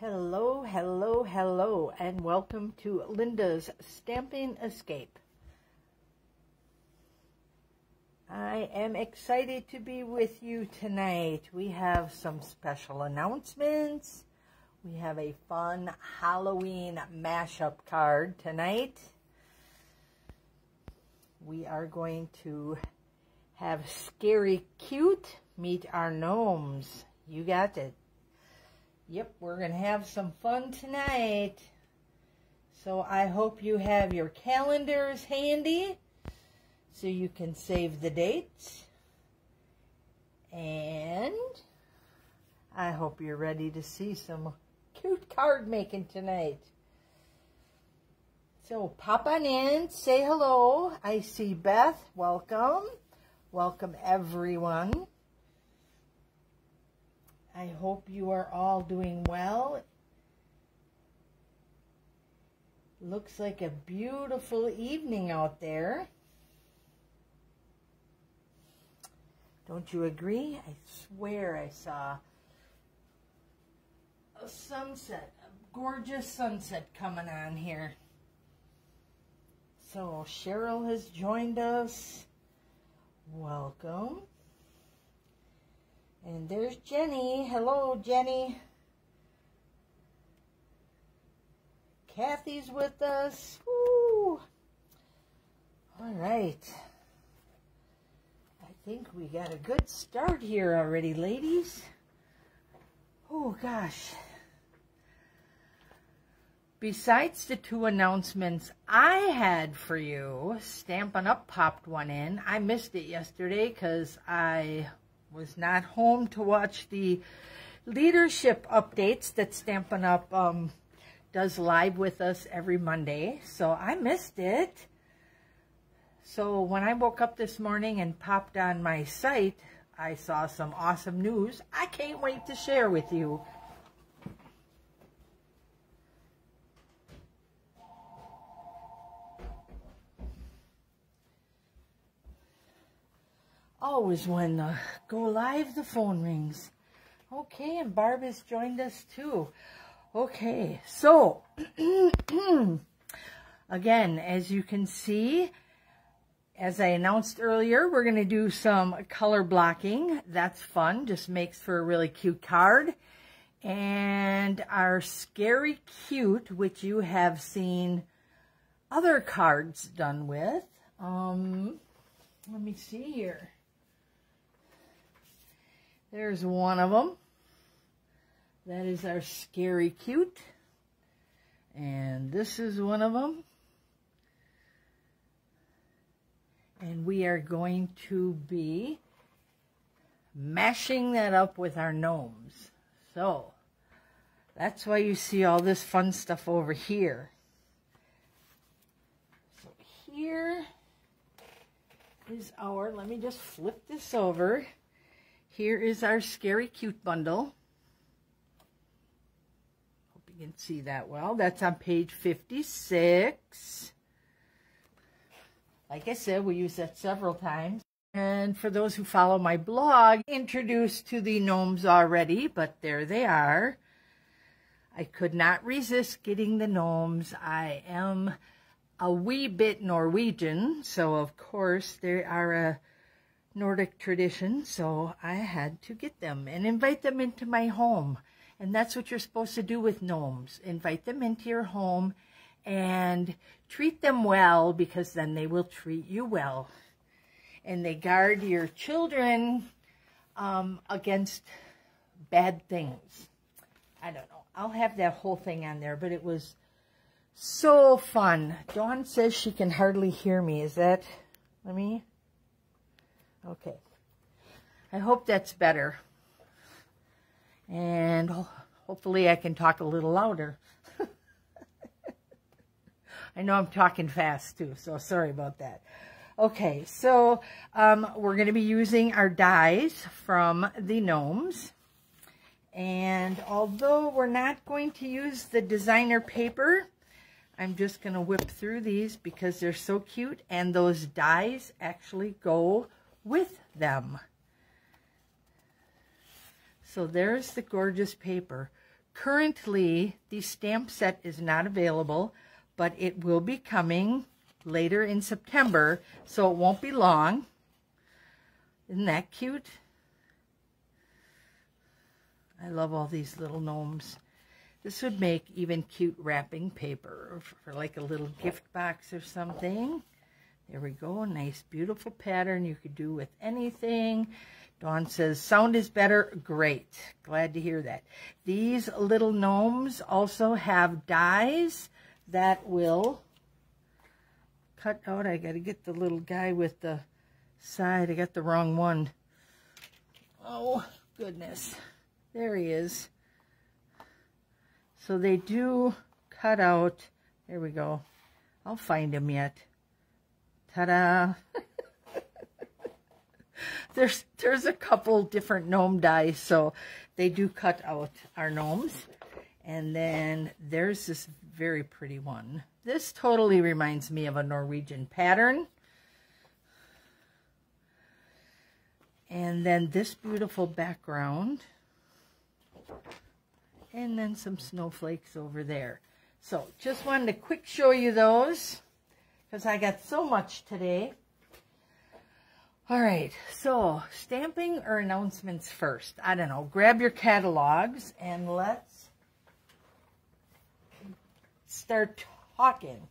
Hello, hello, hello, and welcome to Linda's Stamping Escape. I am excited to be with you tonight. We have some special announcements. We have a fun Halloween mashup card tonight. We are going to have Scary Cute meet our gnomes. You got it. Yep, we're going to have some fun tonight. So I hope you have your calendars handy so you can save the dates. And I hope you're ready to see some cute card making tonight. So pop on in, say hello. I see Beth. Welcome. Welcome everyone. I hope you are all doing well. Looks like a beautiful evening out there. Don't you agree? I swear I saw a sunset, a gorgeous sunset coming on here. So Cheryl has joined us. Welcome. And there's Jenny. Hello, Jenny. Kathy's with us. Woo! All right. I think we got a good start here already, ladies. Oh, gosh. Besides the two announcements I had for you, Stampin' Up! Popped one in. I missed it yesterday because I was not home to watch the leadership updates that Stampin' Up! Does live with us every Monday. So I missed it. So when I woke up this morning and popped on my site, I saw some awesome news I can't wait to share with you. Always when go live, the phone rings. Okay, and Barb has joined us too. Okay, so again, as you can see, as I announced earlier, we're going to do some color blocking. That's fun, just makes for a really cute card. And our Scary Cute, which you have seen other cards done with. Let me see here. There's one of them. That is our Scary Cute. And this is one of them. And we are going to be mashing that up with our gnomes. So, that's why you see all this fun stuff over here. So here is our, let me just flip this over. Here is our Scary Cute bundle. Hope you can see that well. That's on page 56. Like I said, we use that several times. And for those who follow my blog, introduced to the gnomes already, but there they are. I could not resist getting the gnomes. I am a wee bit Norwegian, so of course they are a Nordic tradition, so I had to get them and invite them into my home. And that's what you're supposed to do with gnomes. Invite them into your home and treat them well, because then they will treat you well. And they guard your children against bad things. I don't know. I'll have that whole thing on there, but it was so fun. Dawn says she can hardly hear me. Is that me? Okay. I hope that's better. And hopefully I can talk a little louder. I know I'm talking fast too, so sorry about that. Okay, so we're going to be using our dies from the gnomes. And although we're not going to use the designer paper, I'm just going to whip through these because they're so cute, and those dies actually go with them. So there's the gorgeous paper. Currently, the stamp set is not available, but it will be coming later in September, so it won't be long. Isn't that cute? I love all these little gnomes. This would make even cute wrapping paper for like a little gift box or something. There we go. Nice, beautiful pattern you could do with anything. Dawn says, sound is better. Great. Glad to hear that. These little gnomes also have dies that will cut out. I got to get the little guy with the side. I got the wrong one. Oh, goodness. There he is. So they do cut out. There we go. I'll find him yet. Ta-da. There's a couple different gnome dies, so they do cut out our gnomes. And then there's this very pretty one. This totally reminds me of a Norwegian pattern. And then this beautiful background. And then some snowflakes over there. So just wanted to quick show you those because I got so much today. All right, so stamping or announcements first? I don't know. Grab your catalogs and let's start talking.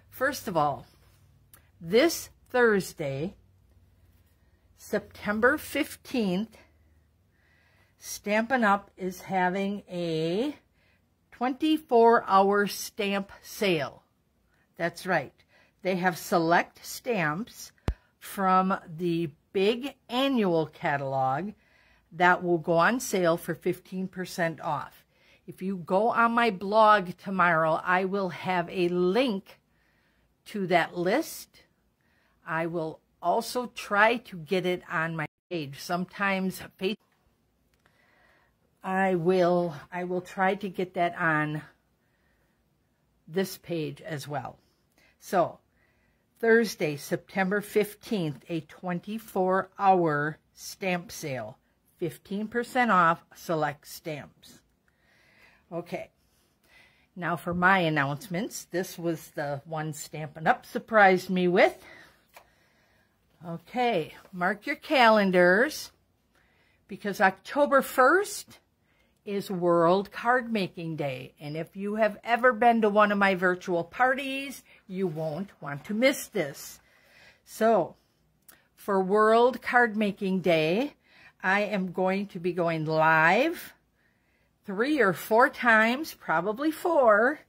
First of all, this Thursday, September 15th, Stampin' Up! Is having a 24-hour stamp sale. That's right. They have select stamps from the big annual catalog that will go on sale for 15% off. If you go on my blog tomorrow, I will have a link to that list. I will also try to get it on my page. Sometimes I will try to get that on this page as well. So Thursday, September 15th, a 24-hour stamp sale. 15% off select stamps. Okay. Now for my announcements. This was the one Stampin' Up! Surprised me with. Okay. Mark your calendars because October 1st is World Card Making Day. And if you have ever been to one of my virtual parties, you won't want to miss this. So, for World Card Making Day, I am going to be going live 3 or 4 times, probably 4.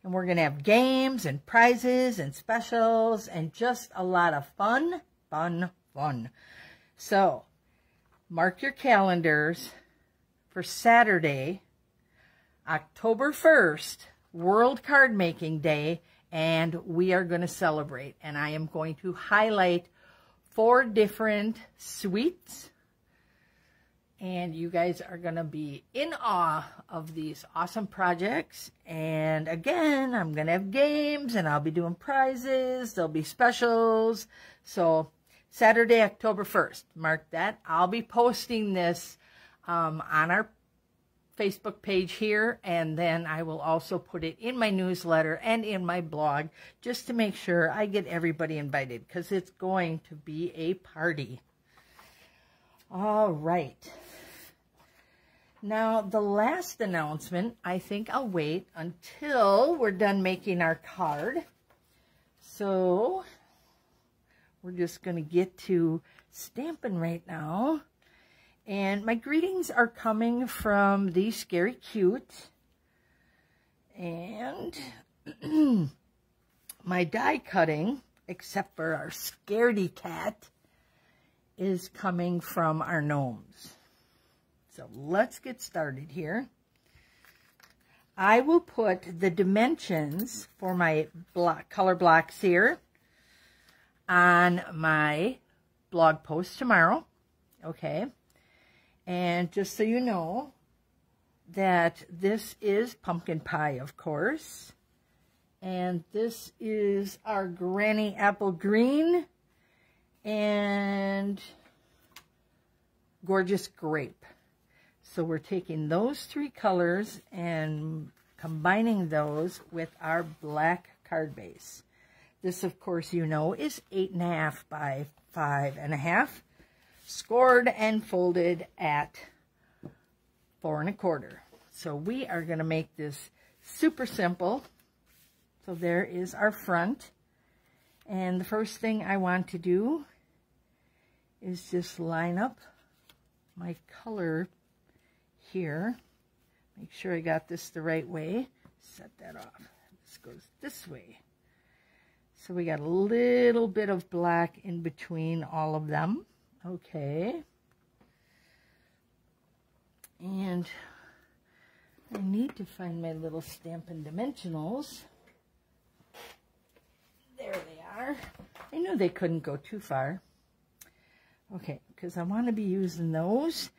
And we're going to have games and prizes and specials and just a lot of fun, fun, fun. So, mark your calendars. For Saturday, October 1st, World Card Making Day, and we are going to celebrate. And I am going to highlight 4 different suites. And you guys are going to be in awe of these awesome projects. And again, I'm going to have games, and I'll be doing prizes. There'll be specials. So Saturday, October 1st, mark that. I'll be posting this on our Facebook page here, and then I will also put it in my newsletter and in my blog just to make sure I get everybody invited because it's going to be a party. All right. Now, the last announcement, I think I'll wait until we're done making our card. So, we're just going to get to stamping right now. And my greetings are coming from the Scary Cute. And my die cutting, except for our scaredy cat, is coming from our gnomes. So let's get started here. I will put the dimensions for my color blocks here on my blog post tomorrow. Okay. And just so you know that this is pumpkin pie, of course. And this is our Granny Apple Green and Gorgeous Grape. So we're taking those three colors and combining those with our black card base. This, of course, you know, is 8.5 by 5.5, scored and folded at 4 1/4. So we are going to make this super simple. So there is our front. And the first thing I want to do is just line up my color here. Make sure I got this the right way. Set that off. This goes this way. So we got a little bit of black in between all of them. Okay. And I need to find my little Stampin' Dimensionals. There they are. I knew they couldn't go too far. Okay, because I want to be using those.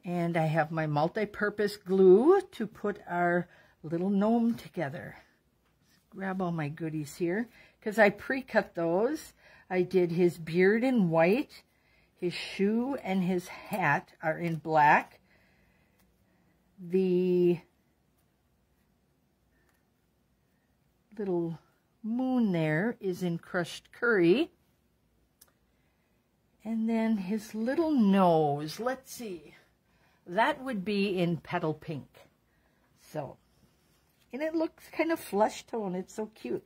And I have my multi-purpose glue to put our little gnome together. Let's grab all my goodies here. Because I pre-cut those. I did his beard in white. His shoe and his hat are in black. The little moon there is in crushed curry. And then his little nose, let's see, that would be in petal pink. So, and it looks kind of flesh tone. It's so cute.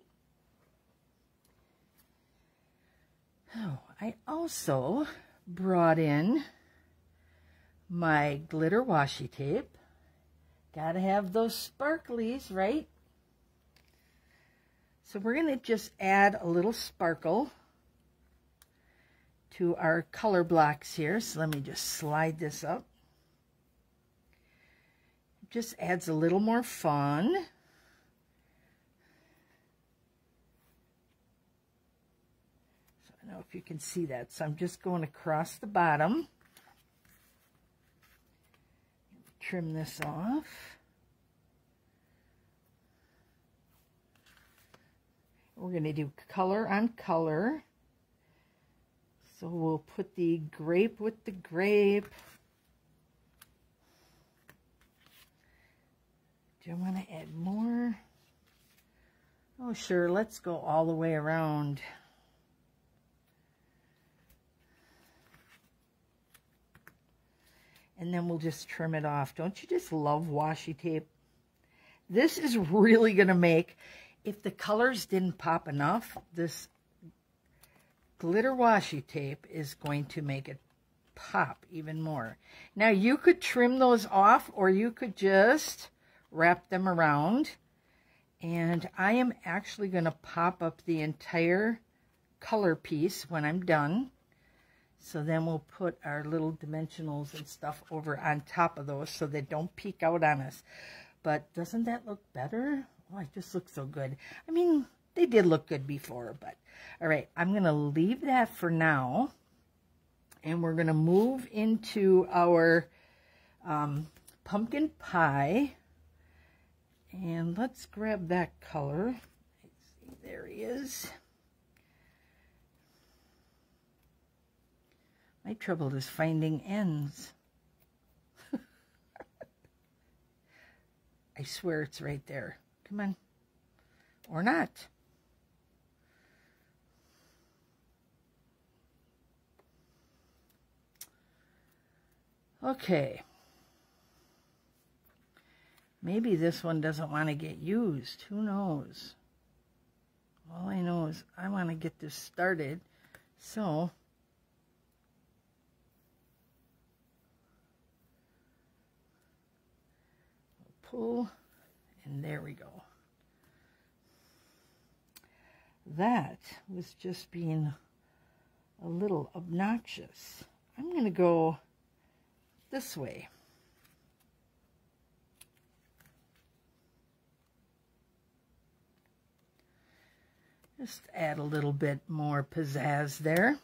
Oh, I also brought in my glitter washi tape. Gotta have those sparklies, right? So we're going to just add a little sparkle to our color blocks here. So let me just slide this up. It just adds a little more fun. So I don't know if you can see that. So I'm just going across the bottom. Trim this off. We're going to do color on color. So we'll put the grape with the grape. Do I want to add more? Oh, sure. Let's go all the way around. And then we'll just trim it off. Don't you just love washi tape? This is really going to make, if the colors didn't pop enough, this glitter washi tape is going to make it pop even more. Now you could trim those off, or you could just wrap them around. And I am actually going to pop up the entire color piece when I'm done. So then we'll put our little dimensionals and stuff over on top of those so they don't peek out on us. But doesn't that look better? Oh, it just looks so good. I mean, they did look good before, but all right, I'm going to leave that for now. And we're going to move into our pumpkin pie. And let's grab that color. There he is. My trouble is finding ends. I swear it's right there. Come on. Or not. Okay. Maybe this one doesn't want to get used. Who knows? All I know is I want to get this started. So pull, and there we go. That was just being a little obnoxious. I'm going to go this way. Just add a little bit more pizzazz there.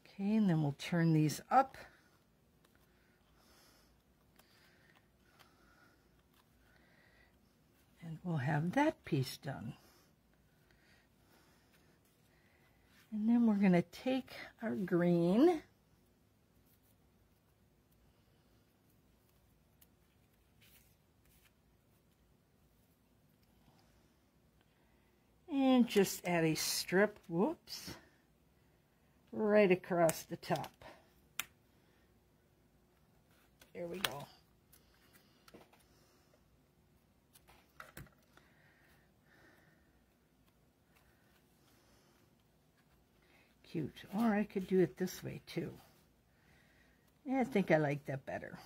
Okay, and then we'll turn these up. And we'll have that piece done. And then we're going to take our green And just add a strip, whoops, right across the top. There we go. Cute. Or I could do it this way too. Yeah, I think I like that better.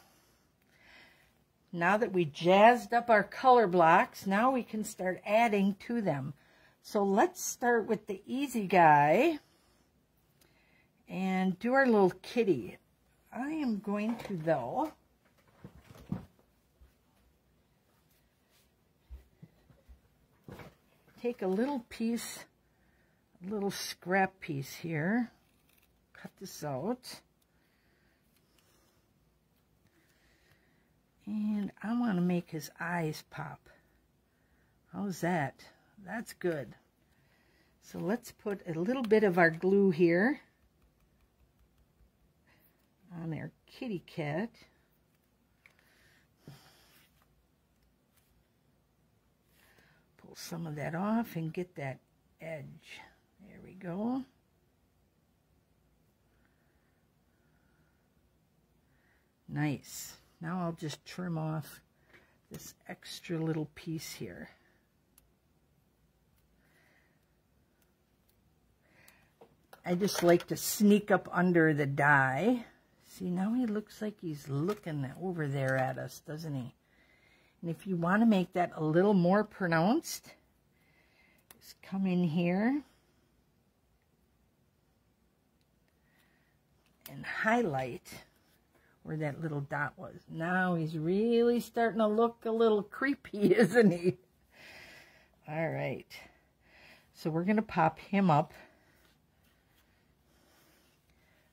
Now that we jazzed up our color blocks, now we can start adding to them. So let's start with the easy guy and do our little kitty. I am going to, though, take a little piece, a little scrap piece here, cut this out, and I want to make his eyes pop. How's that? That's good. So let's put a little bit of our glue here on our kitty cat. Pull some of that off and get that edge. There we go. Nice. Now I'll just trim off this extra little piece here. I just like to sneak up under the die. See, now he looks like he's looking over there at us, doesn't he? And if you want to make that a little more pronounced, just come in here and highlight where that little dot was. Now he's really starting to look a little creepy, isn't he? All right. So we're going to pop him up.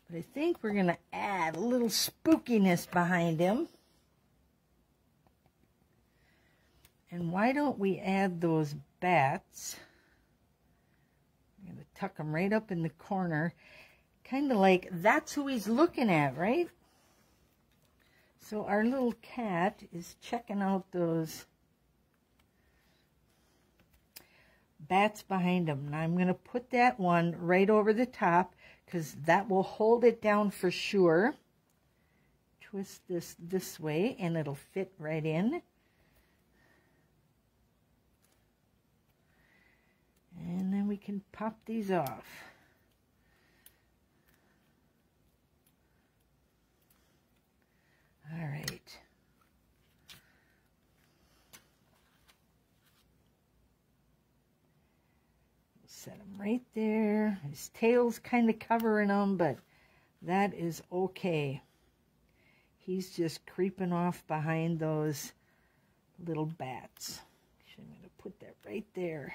But I think we're going to add a little spookiness behind him. And why don't we add those bats? I'm going to tuck them right up in the corner. Kind of like that's who he's looking at, right? So our little cat is checking out those bats behind him. Now I'm going to put that one right over the top, because that will hold it down for sure. Twist this way and it'll fit right in. And then we can pop these off. All right. Set him right there. His tail's kind of covering him, but that is okay. He's just creeping off behind those little bats. So I'm going to put that right there.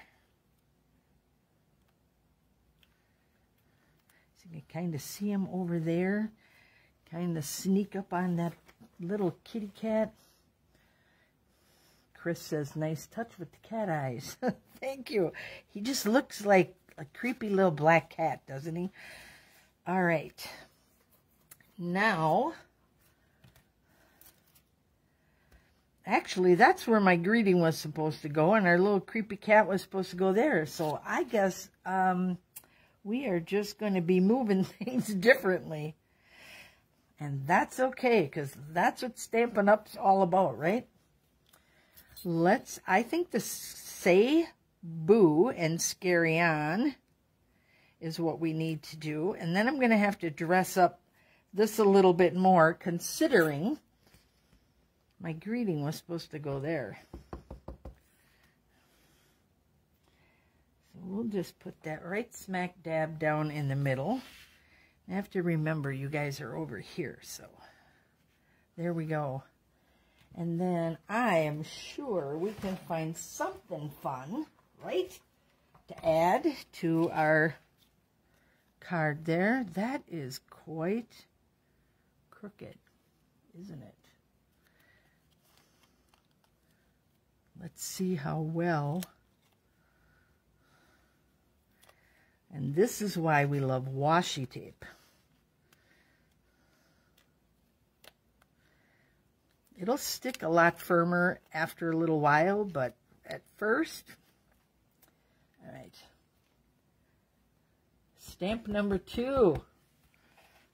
So you can kind of see him over there. Kind of sneak up on that little kitty cat. Chris says, nice touch with the cat eyes. Thank you. He just looks like a creepy little black cat, doesn't he? All right. Now, actually, that's where my greeting was supposed to go, and our little creepy cat was supposed to go there. So I guess we are just going to be moving things differently. And that's okay, because that's what Stampin' Up's all about, right? I think the say boo and scary on is what we need to do. And then I'm going to have to dress up this a little bit more, considering my greeting was supposed to go there. So we'll just put that right smack dab down in the middle. I have to remember you guys are over here, so there we go. And then I am sure we can find something fun, right, to add to our card there. That is quite crooked, isn't it? Let's see how well. And this is why we love washi tape. It'll stick a lot firmer after a little while, but at first, All right. Stamp number 2.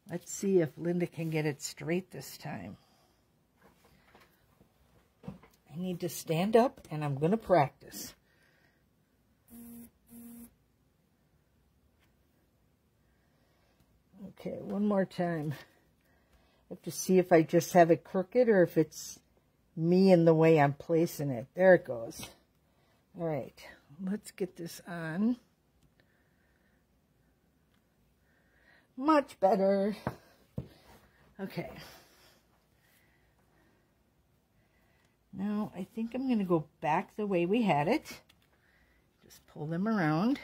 Let's see if Linda can get it straight this time. I need to stand up, and I'm going to practice. Okay, one more time. I have to see if I just have it crooked or if it's me in the way I'm placing it. There it goes. All right, let's get this on. Much better. Okay. Now, I think I'm going to go back the way we had it. Just pull them around.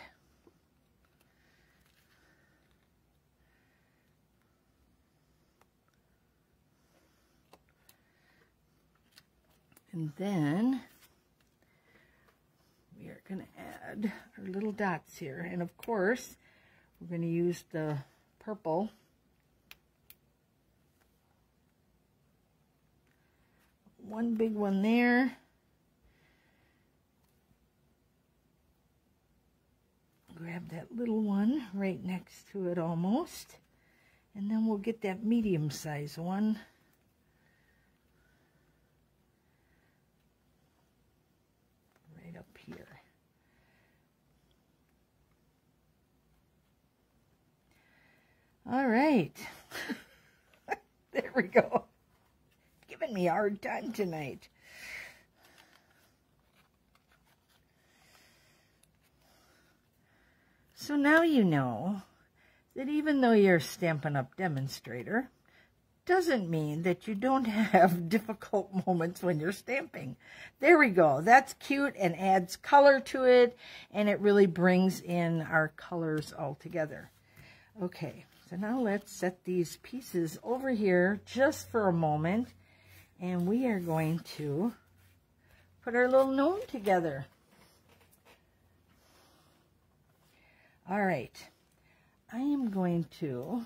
And then we are going to add our little dots here. And of course, we're going to use the purple. One big one there. Grab that little one right next to it almost. And then we'll get that medium-sized one. Right up here. All right. There we go. Giving me a hard time tonight. So now you know that even though you're a Stampin' Up! Demonstrator, doesn't mean that you don't have difficult moments when you're stamping. There we go. That's cute and adds color to it, and it really brings in our colors all together. Okay, so now let's set these pieces over here just for a moment, and we are going to put our little gnome together. All right, I am going to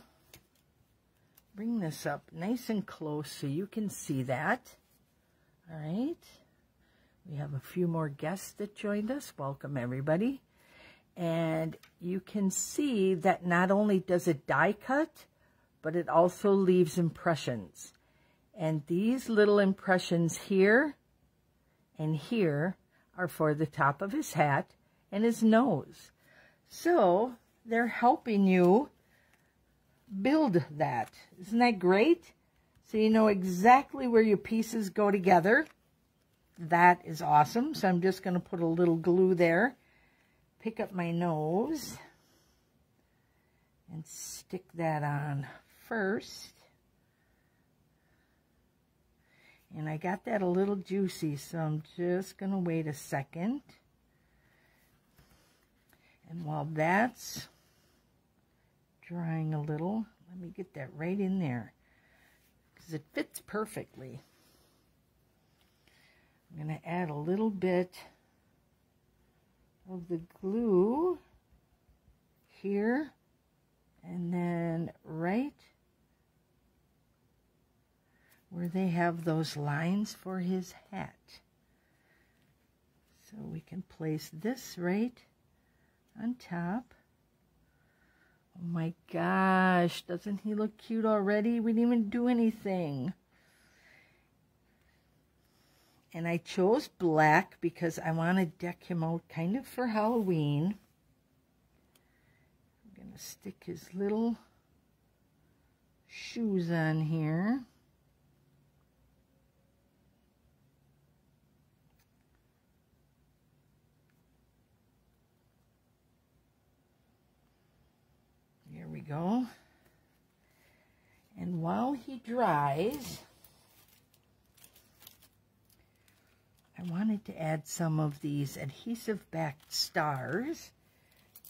bring this up nice and close so you can see that. All right, we have a few more guests that joined us. Welcome, everybody. And you can see that not only does it die cut, but it also leaves impressions. And these little impressions here and here are for the top of his hat and his nose. So they're helping you build that. Isn't that great? So you know exactly where your pieces go together. That is awesome. So I'm just going to put a little glue there. Pick up my nose and stick that on first. And I got that a little juicy, so I'm just going to wait a second. And while that's drying a little, let me get that right in there because it fits perfectly. I'm going to add a little bit of the glue here and then right where they have those lines for his hat. So we can place this right on top. Oh my gosh, doesn't he look cute already? We didn't even do anything. And I chose black because I want to deck him out kind of for Halloween. I'm going to stick his little shoes on here. There we go. And while he dries, I wanted to add some of these adhesive-backed stars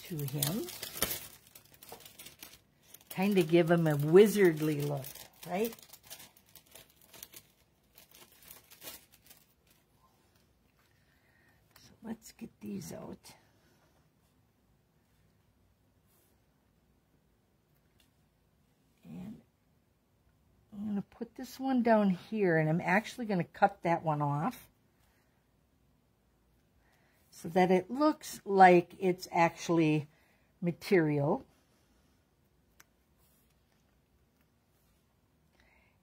to him. Kind of give him a wizardly look, right? So let's get these out. And I'm going to put this one down here, and I'm actually going to cut that one off. so that it looks like it's actually material.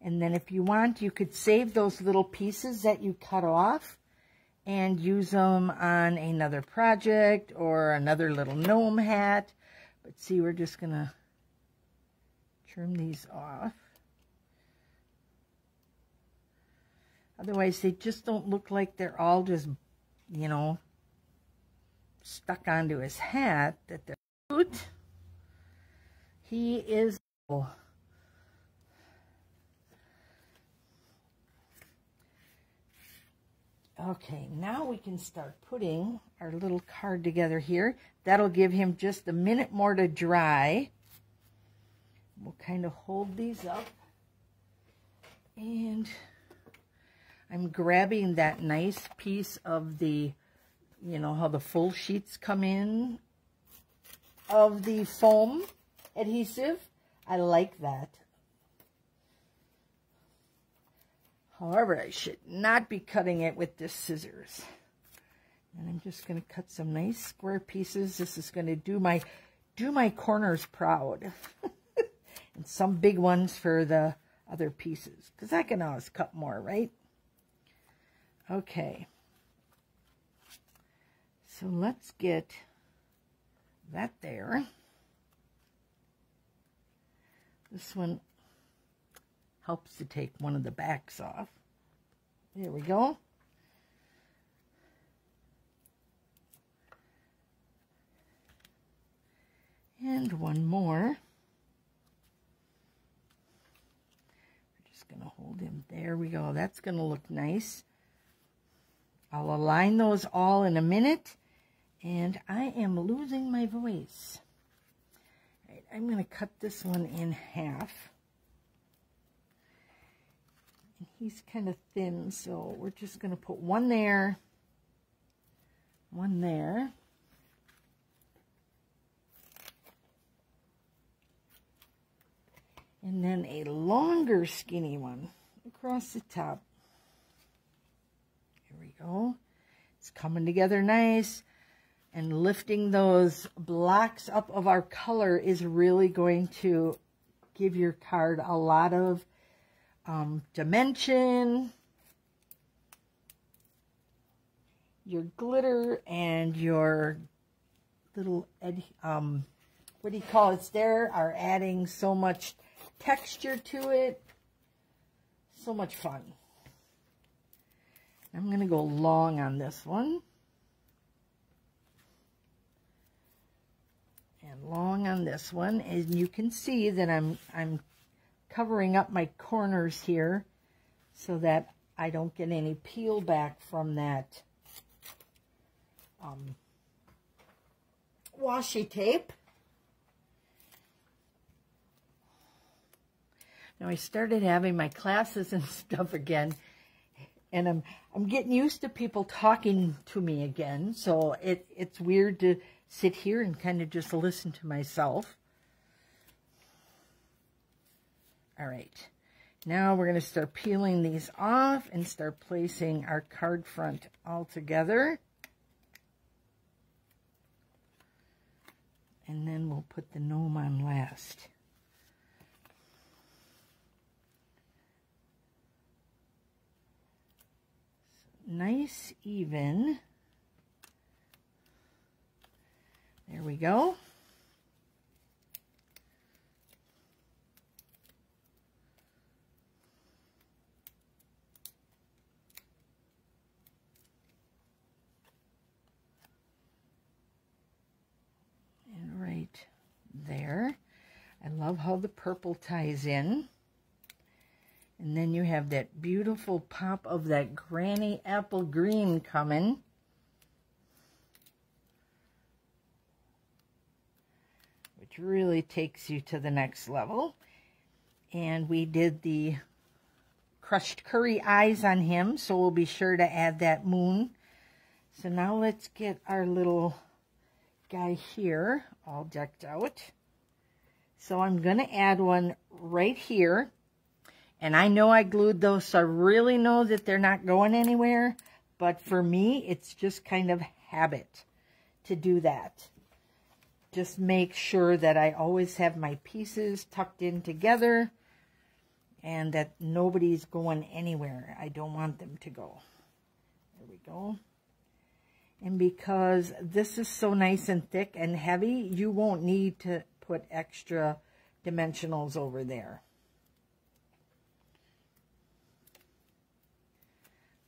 And then if you want, you could save those little pieces that you cut off and use them on another project or another little gnome hat. But see, we're just going to trim these off. Otherwise, they just don't look like they're all just, you know, stuck onto his hat. That they're cute. He is... Okay, now we can start putting our little card together here. That'll give him just a minute more to dry. We'll kind of hold these up. And I'm grabbing that nice piece of the, you know, how the full sheets come in of the foam adhesive. I like that. However, I should not be cutting it with the scissors. And I'm just going to cut some nice square pieces. This is going to do my corners proud. And some big ones for the other pieces, because I can always cut more, right? Okay. So let's get that there. This one helps to take one of the backs off. There we go. And one more. We're just going to hold him. There we go. That's going to look nice. I'll align those all in a minute. And I am losing my voice. All right, I'm going to cut this one in half. And he's kind of thin, so we're just going to put one there, one there. And then a longer skinny one across the top. Here we go. It's coming together nice. And lifting those blocks up of our color is really going to give your card a lot of dimension. Your glitter and your little, what do you call it there, are adding so much texture to it. So much fun. I'm going to go long on this one. And long on this one. And you can see that I'm covering up my corners here so that I don't get any peel back from that washi tape. Now I started having my classes and stuff again, and I'm getting used to people talking to me again, so it's weird to sit here and kind of just listen to myself. All right, now we're going to start peeling these off and start placing our card front all together. And then we'll put the gnome on last. Nice, even. There we go. And right there. I love how the purple ties in. And then you have that beautiful pop of that granny apple green coming. Which really takes you to the next level. And we did the crushed curry eyes on him, so we'll be sure to add that moon. So now let's get our little guy here all decked out. So I'm going to add one right here. And I know I glued those, so I really know that they're not going anywhere. But for me, it's just kind of habit to do that. Just make sure that I always have my pieces tucked in together and that nobody's going anywhere. I don't want them to go. There we go. And because this is so nice and thick and heavy, you won't need to put extra dimensionals over there.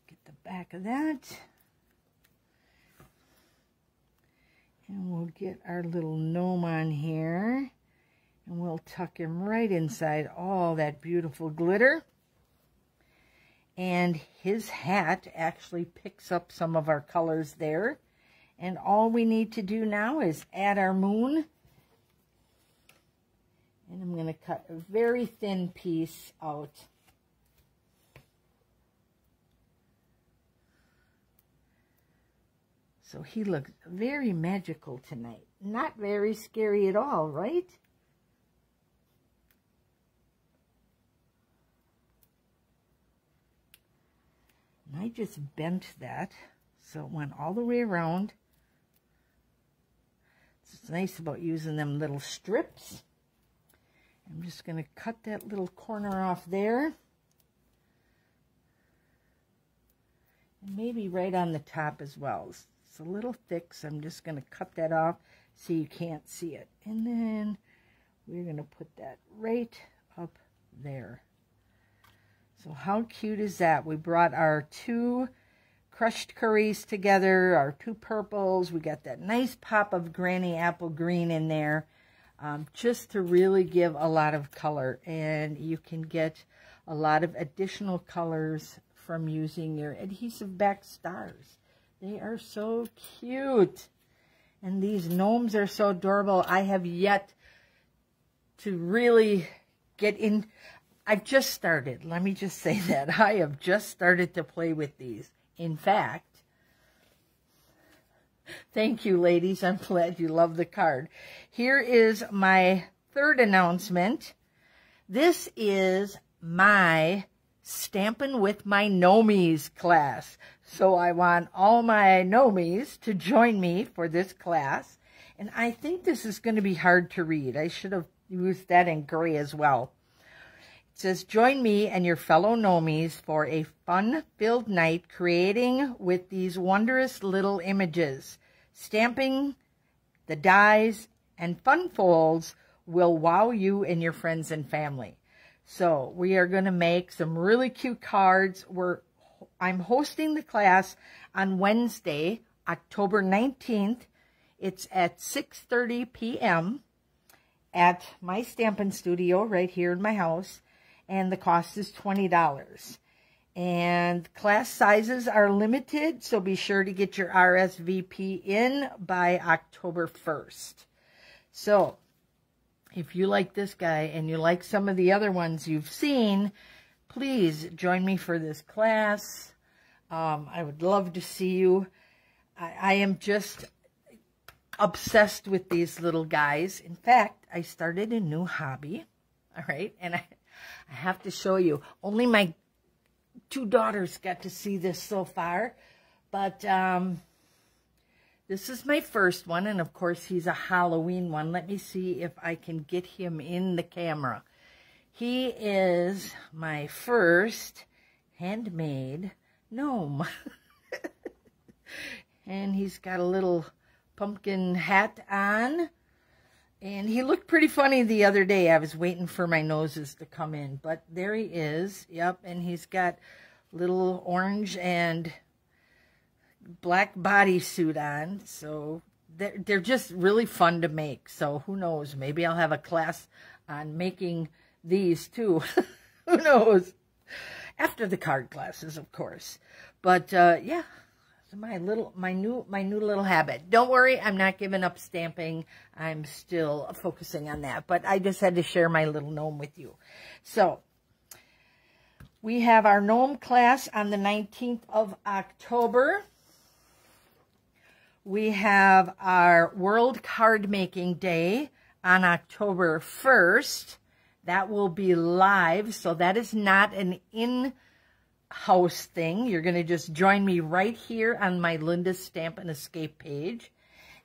Get the back of that. And we'll get our little gnome on here. And we'll tuck him right inside all that beautiful glitter. And his hat actually picks up some of our colors there. And all we need to do now is add our moon. And I'm going to cut a very thin piece out. So he looks very magical tonight. Not very scary at all, right? And I just bent that so it went all the way around. What's nice about using them little strips. I'm just going to cut that little corner off there. And maybe right on the top as well. It's a little thick, so I'm just going to cut that off so you can't see it. And then we're going to put that right up there. So how cute is that? We brought our 2 crushed curries together, our 2 purples. We got that nice pop of granny apple green in there, just to really give a lot of color. And you can get a lot of additional colors from using your adhesive back stars. They are so cute. And these gnomes are so adorable. I have yet to really get in. I've just started. Let me just say that. I have just started to play with these. In fact, thank you, ladies. I'm glad you love the card. Here is my 3rd announcement. This is my Stampin' with My Gnomes class. So I want all my gnomies to join me for this class. And I think this is going to be hard to read. I should have used that in gray as well. It says, join me and your fellow gnomies for a fun-filled night creating with these wondrous little images. Stamping, the dies, and fun folds will wow you and your friends and family. So we are going to make some really cute cards. I'm hosting the class on Wednesday, October 19th. It's at 6:30 p.m. at my Stampin' Studio right here in my house. And the cost is $20. And class sizes are limited, so be sure to get your RSVP in by October 1st. So, if you like this guy and you like some of the other ones you've seen, please join me for this class. I would love to see you. I am just obsessed with these little guys. In fact, I started a new hobby, all right? And I have to show you. Only my 2 daughters got to see this so far, but this is my first one, and of course he's a Halloween one. Let me see if I can get him in the camera. He is my first handmade gnome. And he's got a little pumpkin hat on. And he looked pretty funny the other day. I was waiting for my noses to come in. But there he is. Yep, and he's got little orange and black bodysuit on. So they're just really fun to make. So who knows? Maybe I'll have a class on making these too. Who knows? After the card classes, of course. But yeah. My new little habit. Don't worry, I'm not giving up stamping. I'm still focusing on that. But I just had to share my little gnome with you. So, we have our gnome class on the 19th of October. We have our World Card Making Day on October 1st. That will be live, so that is not an house thing. You're going to just join me right here on my Linda's Stamp and Escape page.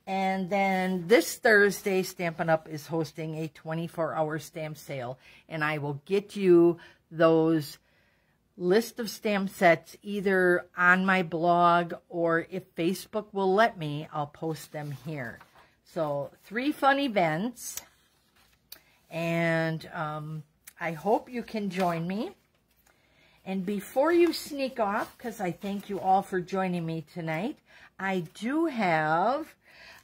And then this Thursday, Stampin' Up! Is hosting a 24-hour stamp sale. And I will get you those list of stamp sets either on my blog, or if Facebook will let me, I'll post them here. So 3 fun events. And I hope you can join me. And before you sneak off, because I thank you all for joining me tonight, I do have,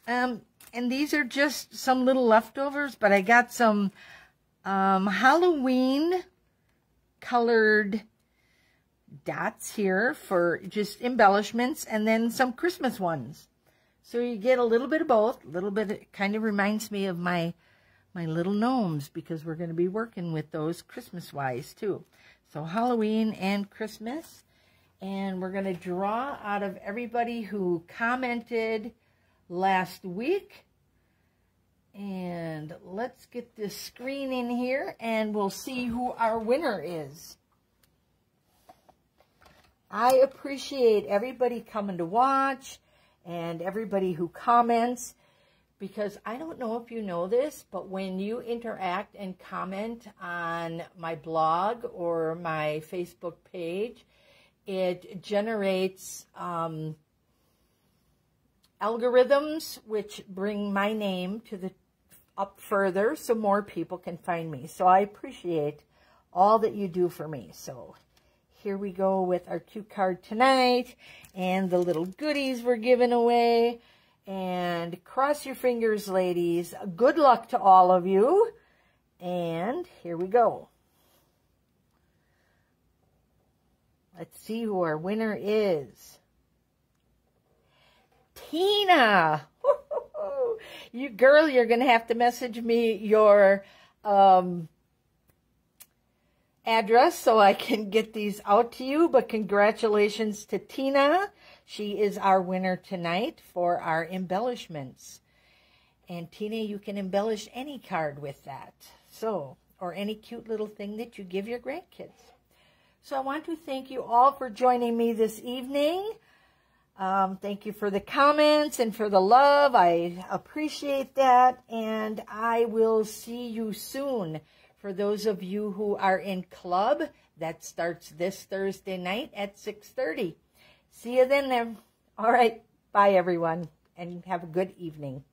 and these are just some little leftovers, but I got some Halloween colored dots here for just embellishments, and then some Christmas ones. So you get a little bit of both. A little bit, it kind of reminds me of my little gnomes, because we're going to be working with those Christmas-wise too. So Halloween and Christmas. And we're going to draw out of everybody who commented last week. And let's get this screen in here, and we'll see who our winner is. I appreciate everybody coming to watch and everybody who comments, because I don't know if you know this, but when you interact and comment on my blog or my Facebook page, it generates algorithms which bring my name to the up further so more people can find me. So I appreciate all that you do for me. So here we go with our cue card tonight and the little goodies we're giving away. And cross your fingers, ladies. Good luck to all of you. And here we go. Let's see who our winner is. Tina! You girl, you're going to have to message me your address so I can get these out to you. But congratulations to Tina. She is our winner tonight for our embellishments. And Tina, you can embellish any card with that. So, or any cute little thing that you give your grandkids. So I want to thank you all for joining me this evening. Thank you for the comments and for the love. I appreciate that. And I will see you soon. For those of you who are in club, that starts this Thursday night at 6:30. See you then. All right. Bye, everyone, and have a good evening.